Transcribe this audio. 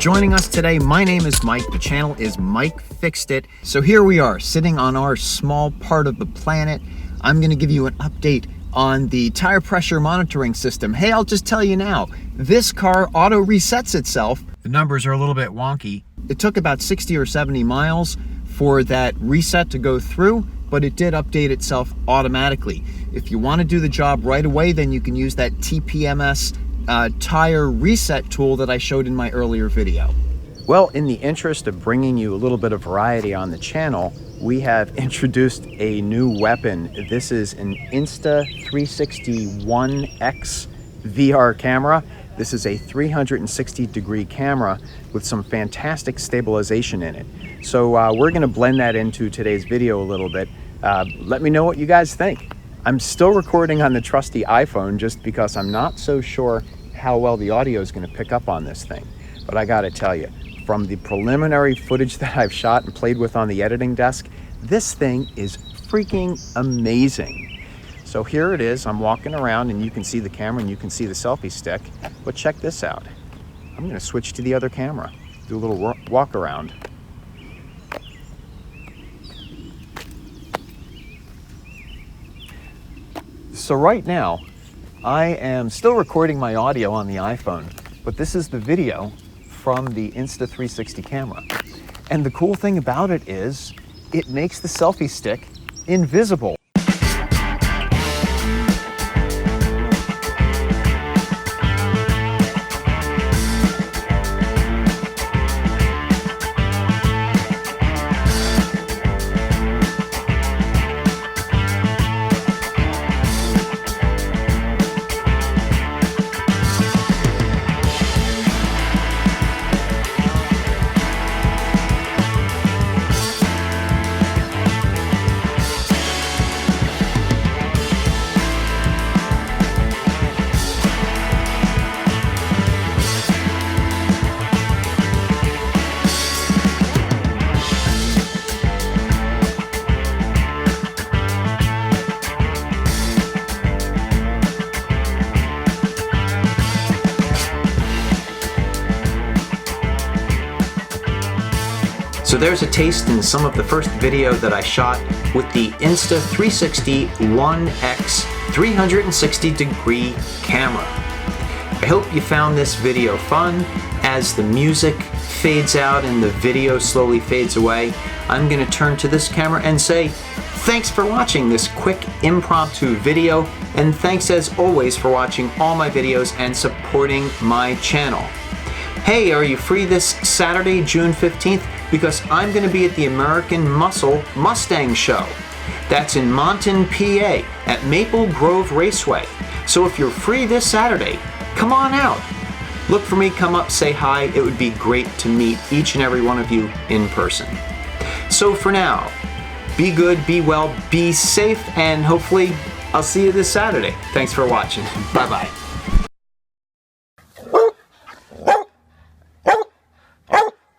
joining us today. My name is Mike. The channel is Mike Fyxdt. So here we are sitting on our small part of the planet. I'm going to give you an update on the tire pressure monitoring system. Hey, I'll just tell you now, this car auto resets itself. The numbers are a little bit wonky. It took about 60 or 70 miles for that reset to go through, but it did update itself automatically. If you want to do the job right away, then you can use that TPMS tire reset tool that I showed in my earlier video. Well, in the interest of bringing you a little bit of variety on the channel, we have introduced a new weapon. This is an Insta360 One X VR camera. This is a 360-degree camera with some fantastic stabilization in it. So we're going to blend that into today's video a little bit. Let me know what you guys think. I'm still recording on the trusty iPhone just because I'm not so sure how well the audio is going to pick up on this thing. But I got to tell you, from the preliminary footage that I've shot and played with on the editing desk, this thing is freaking amazing. So here it is. I'm walking around and you can see the camera and you can see the selfie stick. But check this out. I'm going to switch to the other camera, do a little walk around. So right now, I am still recording my audio on the iPhone, but this is the video from the Insta360 camera. And the cool thing about it is, it makes the selfie stick invisible. So there's a taste in some of the first video that I shot with the Insta360 One X 360-degree camera. I hope you found this video fun. As the music fades out and the video slowly fades away, I'm going to turn to this camera and say, thanks for watching this quick impromptu video, and thanks as always for watching all my videos and supporting my channel. Hey, are you free this Saturday, June 15th? Because I'm going to be at the American Muscle Mustang Show. That's in Monton, PA, at Maple Grove Raceway. So if you're free this Saturday, come on out. Look for me, come up, say hi. It would be great to meet each and every one of you in person. So for now, be good, be well, be safe, and hopefully I'll see you this Saturday. Thanks for watching. Bye-bye.